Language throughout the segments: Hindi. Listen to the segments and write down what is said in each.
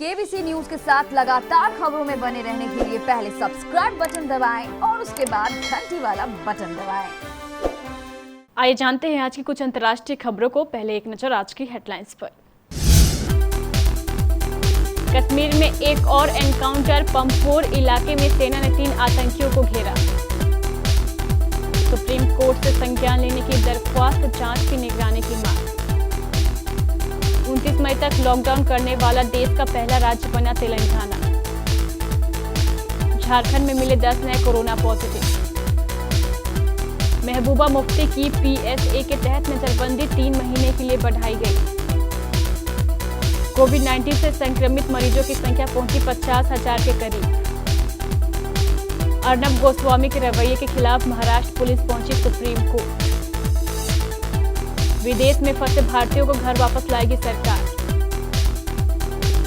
केबीसी न्यूज के साथ लगातार खबरों में बने रहने के लिए पहले सब्सक्राइब बटन दबाएं और उसके बाद घंटी वाला बटन दबाएं। आइए जानते हैं आज की कुछ अंतर्राष्ट्रीय खबरों को। पहले एक नजर आज की हेडलाइंस पर। कश्मीर में एक और एनकाउंटर, पंपोर इलाके में सेना ने 3 आतंकियों को घेरा। सुप्रीम कोर्ट से संज्ञान लेने की दरख्वास्त, जांच की निगरानी की मांग। 29 मई तक लॉकडाउन करने वाला देश का पहला राज्य बना तेलंगाना। झारखंड में मिले 10 नए कोरोना पॉजिटिव। महबूबा मुफ्ती की PSA के तहत नजरबंदी 3 महीने के लिए बढ़ाई गई। कोविड-19 से संक्रमित मरीजों की संख्या पहुंची 50,000 के करीब। अर्नब गोस्वामी के रवैये के खिलाफ महाराष्ट्र पुलिस पहुंची सुप्रीम कोर्ट। विदेश में फंसे भारतीयों को घर वापस लाएगी सरकार।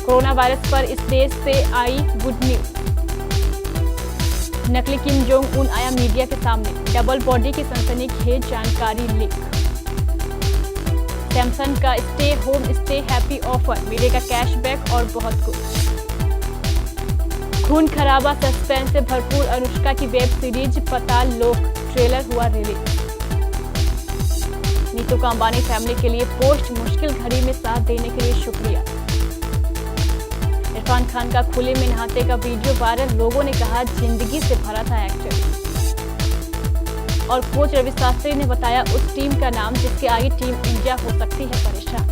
कोरोना वायरस पर इस देश से आई गुड न्यूज। नकली किम जोंग उन आया मीडिया के सामने, डबल बॉडी की सनसनीखेज जानकारी लीक। सैमसंग का stay home stay happy offer, मिलेगा कैशबैक और बहुत कुछ। खून खराबा सस्पेंस से भरपूर अनुष्का की वेब सीरीज पाताल लोक ट्रेलर हुआ रिलीज। नीतू का अंबानी फैमिली के लिए पोस्ट, मुश्किल घड़ी में साथ देने के लिए शुक्रिया। इरफान खान का खुले में नहाते का वीडियो वायरल, लोगों ने कहा जिंदगी से भरा था एक्टर। और कोच रवि शास्त्री ने बताया उस टीम का नाम जिसके आगे टीम इंडिया हो सकती है परेशान।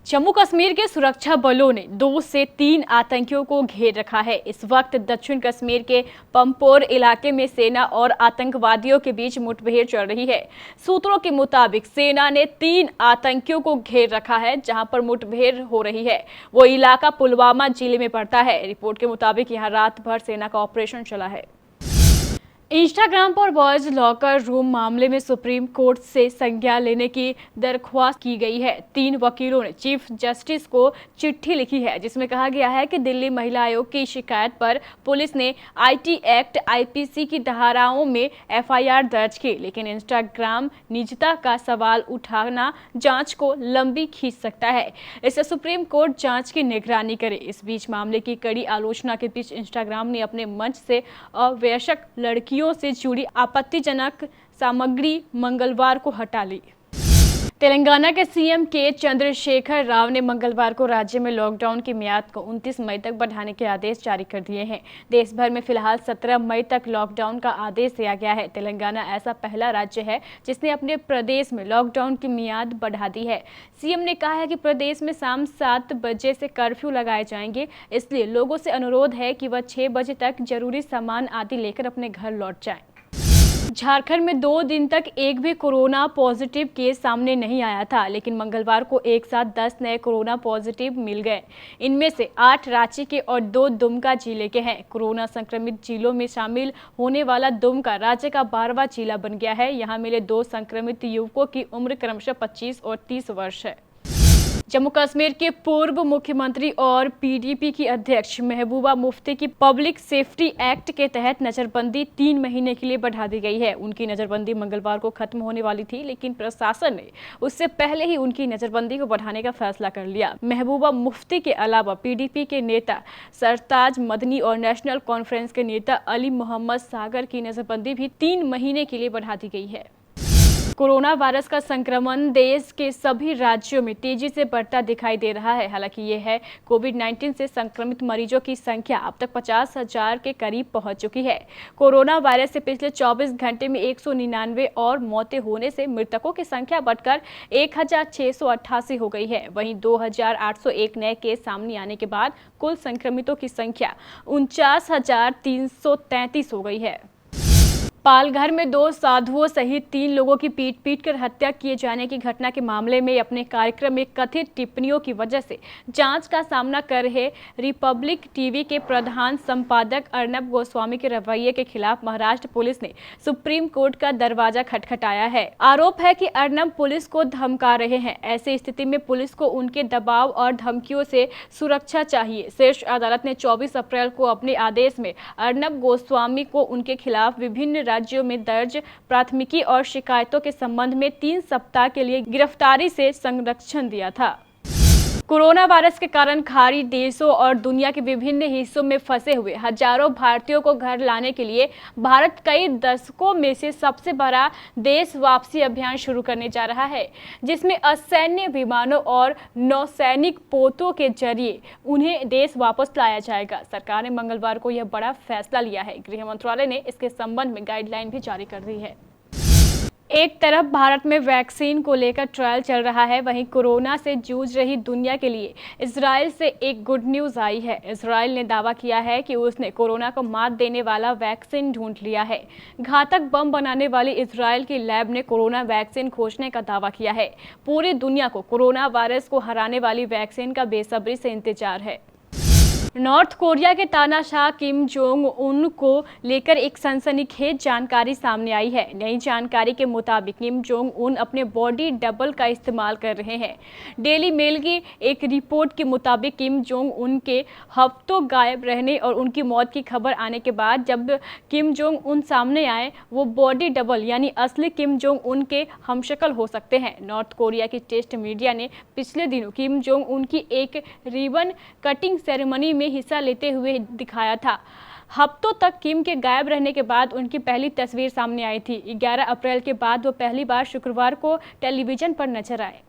जम्मू कश्मीर के सुरक्षा बलों ने 2 से 3 आतंकियों को घेर रखा है। इस वक्त दक्षिण कश्मीर के पंपोर इलाके में सेना और आतंकवादियों के बीच मुठभेड़ चल रही है। सूत्रों के मुताबिक सेना ने 3 आतंकियों को घेर रखा है जहां पर मुठभेड़ हो रही है। वो इलाका पुलवामा जिले में पड़ता है। रिपोर्ट के मुताबिक यहां रात भर सेना का ऑपरेशन चला है। इंस्टाग्राम पर बॉयज लॉकर रूम मामले में सुप्रीम कोर्ट से संज्ञान लेने की दरख्वास्त की गई है। 3 वकीलों ने चीफ जस्टिस को चिट्ठी लिखी है जिसमें कहा गया है कि दिल्ली महिला आयोग की शिकायत पर पुलिस ने IT एक्ट IPC की धाराओं में FIR दर्ज की, लेकिन इंस्टाग्राम निजता का सवाल उठाना जांच को लंबी खींच सकता है। इससे सुप्रीम कोर्ट जांच की निगरानी करे। इस बीच मामले की कड़ी आलोचना के बीच इंस्टाग्राम ने अपने मंच से अवयस्क लड़कियों से जुड़ी आपत्तिजनक सामग्री मंगलवार को हटा ली। तेलंगाना के CM के चंद्रशेखर राव ने मंगलवार को राज्य में लॉकडाउन की मियाद को 29 मई तक बढ़ाने के आदेश जारी कर दिए हैं। देश भर में फिलहाल 17 मई तक लॉकडाउन का आदेश दिया गया है। तेलंगाना ऐसा पहला राज्य है जिसने अपने प्रदेश में लॉकडाउन की मियाद बढ़ा दी है। CM ने कहा है कि प्रदेश में शाम 7 बजे से कर्फ्यू लगाए जाएंगे, इसलिए लोगों से अनुरोध है कि वह 6 बजे तक जरूरी सामान आदि लेकर अपने घर लौट जाएं। झारखंड में 2 दिन तक एक भी कोरोना पॉजिटिव केस सामने नहीं आया था, लेकिन मंगलवार को एक साथ 10 नए कोरोना पॉजिटिव मिल गए। इनमें से 8 रांची के और 2 दुमका जिले के हैं। कोरोना संक्रमित जिलों में शामिल होने वाला दुमका राज्य का 12वां जिला बन गया है। यहाँ मिले 2 संक्रमित युवकों की उम्र क्रमशः 25 और 30 वर्ष है। जम्मू कश्मीर के पूर्व मुख्यमंत्री और PDP की अध्यक्ष महबूबा मुफ्ती की पब्लिक सेफ्टी एक्ट के तहत नजरबंदी 3 महीने के लिए बढ़ा दी गई है। उनकी नजरबंदी मंगलवार को खत्म होने वाली थी, लेकिन प्रशासन ने उससे पहले ही उनकी नजरबंदी को बढ़ाने का फैसला कर लिया। महबूबा मुफ्ती के अलावा PDP के नेता सरताज मदनी और नेशनल कॉन्फ्रेंस के नेता अली मोहम्मद सागर की नजरबंदी भी 3 महीने के लिए बढ़ा दी गई है। कोरोना वायरस का संक्रमण देश के सभी राज्यों में तेजी से बढ़ता दिखाई दे रहा है। हालांकि ये है कोविड-19 से संक्रमित मरीजों की संख्या अब तक 50,000 के करीब पहुंच चुकी है। कोरोना वायरस से पिछले 24 घंटे में 199 और मौतें होने से मृतकों की संख्या बढ़कर 1688 हो गई है। वहीं 2801 नए केस सामने आने के बाद कुल संक्रमितों की संख्या 49,333 हो गई है। पालघर में 2 साधुओं सहित 3 लोगों की पीट कर हत्या किए जाने की घटना के मामले में अपने कार्यक्रम में कथित टिप्पणियों की वजह से जांच का सामना कर रहे रिपब्लिक टीवी के प्रधान संपादक अर्नब गोस्वामी के रवैये के खिलाफ महाराष्ट्र पुलिस ने सुप्रीम कोर्ट का दरवाजा खटखटाया है। आरोप है कि अर्नब पुलिस को धमका रहे हैं। ऐसी स्थिति में पुलिस को उनके दबाव और धमकियों से सुरक्षा चाहिए। शीर्ष अदालत ने 24 अप्रैल को अपने आदेश में अर्नब गोस्वामी को उनके खिलाफ विभिन्न राज्यों में दर्ज प्राथमिकी और शिकायतों के संबंध में 3 सप्ताह के लिए गिरफ्तारी से संरक्षण दिया था। कोरोना वायरस के कारण खाड़ी देशों और दुनिया के विभिन्न हिस्सों में फंसे हुए हजारों भारतीयों को घर लाने के लिए भारत कई दशकों में से सबसे बड़ा देश वापसी अभियान शुरू करने जा रहा है, जिसमें असैन्य विमानों और नौसैनिक पोतों के जरिए उन्हें देश वापस लाया जाएगा। सरकार ने मंगलवार को यह बड़ा फैसला लिया है। गृह मंत्रालय ने इसके संबंध में गाइडलाइन भी जारी कर दी है। एक तरफ भारत में वैक्सीन को लेकर ट्रायल चल रहा है, वहीं कोरोना से जूझ रही दुनिया के लिए इजराइल से एक गुड न्यूज आई है। इजराइल ने दावा किया है कि उसने कोरोना को मात देने वाला वैक्सीन ढूंढ लिया है। घातक बम बनाने वाली इजराइल की लैब ने कोरोना वैक्सीन खोजने का दावा किया है। पूरी दुनिया को कोरोना वायरस को हराने वाली वैक्सीन का बेसब्री से इंतजार है। नॉर्थ कोरिया के तानाशाह किम जोंग उन को लेकर एक सनसनीखेज जानकारी सामने आई है। नई जानकारी के मुताबिक किम जोंग उन अपने बॉडी डबल का इस्तेमाल कर रहे हैं। डेली मेल की एक रिपोर्ट के मुताबिक किम जोंग उन के हफ्तों गायब रहने और उनकी मौत की खबर आने के बाद जब किम जोंग उन सामने आए, वो बॉडी डबल यानी असली किम जोंग उन के हमशक्ल हो सकते हैं। नॉर्थ कोरिया की टेस्ट मीडिया ने पिछले दिनों किम जोंग उन की एक रिबन कटिंग सेरेमनी में हिस्सा लेते हुए दिखाया था। हफ्तों तक किम के गायब रहने के बाद उनकी पहली तस्वीर सामने आई थी। 11 अप्रैल के बाद वो पहली बार शुक्रवार को टेलीविजन पर नजर आए।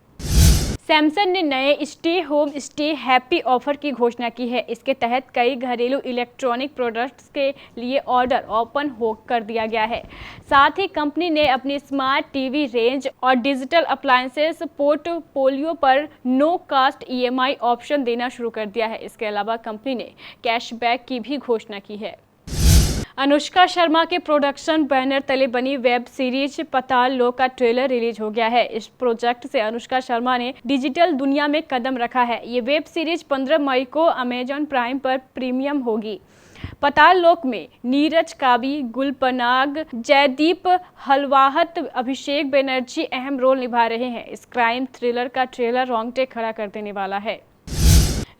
सैमसंग ने नए stay home stay happy offer की घोषणा की है। इसके तहत कई घरेलू इलेक्ट्रॉनिक प्रोडक्ट्स के लिए ऑर्डर ओपन कर दिया गया है। साथ ही कंपनी ने अपनी स्मार्ट टीवी रेंज और डिजिटल अप्लायंसेस पोर्टफोलियो पर नो कास्ट EMI ऑप्शन देना शुरू कर दिया है। इसके अलावा कंपनी ने कैशबैक की भी घोषणा की है। अनुष्का शर्मा के प्रोडक्शन बैनर तले बनी वेब सीरीज पाताल लोक का ट्रेलर रिलीज हो गया है। इस प्रोजेक्ट से अनुष्का शर्मा ने डिजिटल दुनिया में कदम रखा है। ये वेब सीरीज 15 मई को अमेजॉन प्राइम पर प्रीमियम होगी। पाताल लोक में नीरज काबी, गुलपनाग, जयदीप हलवाहत, अभिषेक बनर्जी अहम रोल निभा रहे हैं। इस क्राइम थ्रिलर का ट्रेलर रोंगटे खड़ा कर देने वाला है।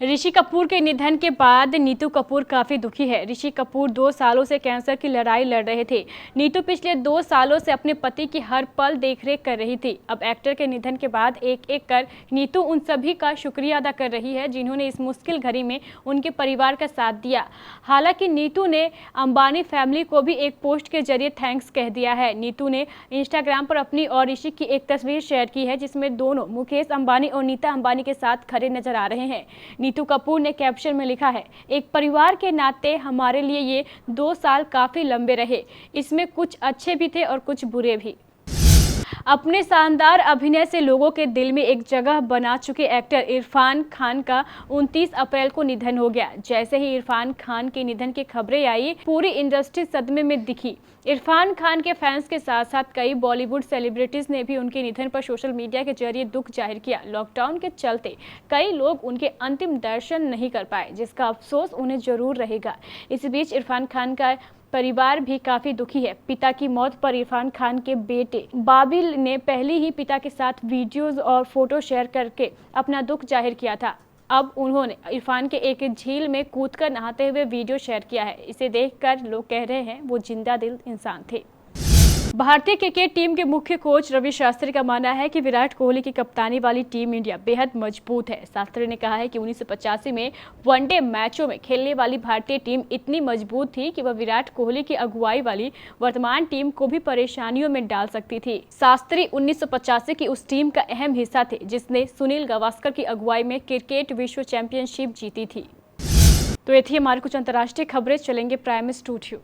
ऋषि कपूर के निधन के बाद नीतू कपूर काफी दुखी है। ऋषि कपूर 2 सालों से कैंसर की लड़ाई लड़ रहे थे। नीतू पिछले 2 सालों से अपने पति की हर पल देखरेख कर रही थी। अब एक्टर के निधन के बाद एक एक कर नीतू उन सभी का शुक्रिया अदा कर रही है जिन्होंने इस मुश्किल घड़ी में उनके परिवार का साथ दिया। हालांकि नीतू ने अंबानी फैमिली को भी एक पोस्ट के जरिए थैंक्स कह दिया है। नीतू ने इंस्टाग्राम पर अपनी और ऋषि की एक तस्वीर शेयर की है जिसमें दोनों मुकेश अंबानी और नीता अंबानी के साथ खड़े नजर आ रहे हैं। नीतू कपूर ने कैप्शन में लिखा है, एक परिवार के नाते हमारे लिए ये 2 साल काफी लंबे रहे। इसमें कुछ अच्छे भी थे और कुछ बुरे भी। अपने शानदार अभिनय से लोगों के दिल में एक जगह बना चुके एक्टर इरफान खान का 29 अप्रैल को निधन हो गया। जैसे ही इरफान खान के निधन की खबरें आई, पूरी इंडस्ट्री सदमे में दिखी। इरफान खान के फैंस के साथ साथ कई बॉलीवुड सेलिब्रिटीज ने भी उनके निधन पर सोशल मीडिया के जरिए दुख जाहिर किया। लॉकडाउन के चलते कई लोग उनके अंतिम दर्शन नहीं कर पाए, जिसका अफसोस उन्हें जरूर रहेगा। इस बीच इरफान खान का परिवार भी काफी दुखी है। पिता की मौत पर इरफान खान के बेटे बाबिल ने पहले ही पिता के साथ वीडियोस और फोटो शेयर करके अपना दुख जाहिर किया था। अब उन्होंने इरफान के एक झील में कूदकर नहाते हुए वीडियो शेयर किया है। इसे देखकर लोग कह रहे हैं वो जिंदा दिल इंसान थे। भारतीय क्रिकेट टीम के मुख्य कोच रवि शास्त्री का मानना है कि विराट कोहली की कप्तानी वाली टीम इंडिया बेहद मजबूत है। शास्त्री ने कहा है कि 1985 में वनडे मैचों में खेलने वाली भारतीय टीम इतनी मजबूत थी कि वह विराट कोहली की अगुवाई वाली वर्तमान टीम को भी परेशानियों में डाल सकती थी। शास्त्री 1985 की उस टीम का अहम हिस्सा थे जिसने सुनील गावस्कर की अगुवाई में क्रिकेट विश्व चैंपियनशिप जीती थी। तो ये थी हमारी कुछ अंतर्राष्ट्रीय खबरें। चलेंगे प्राइम स्टूडियो।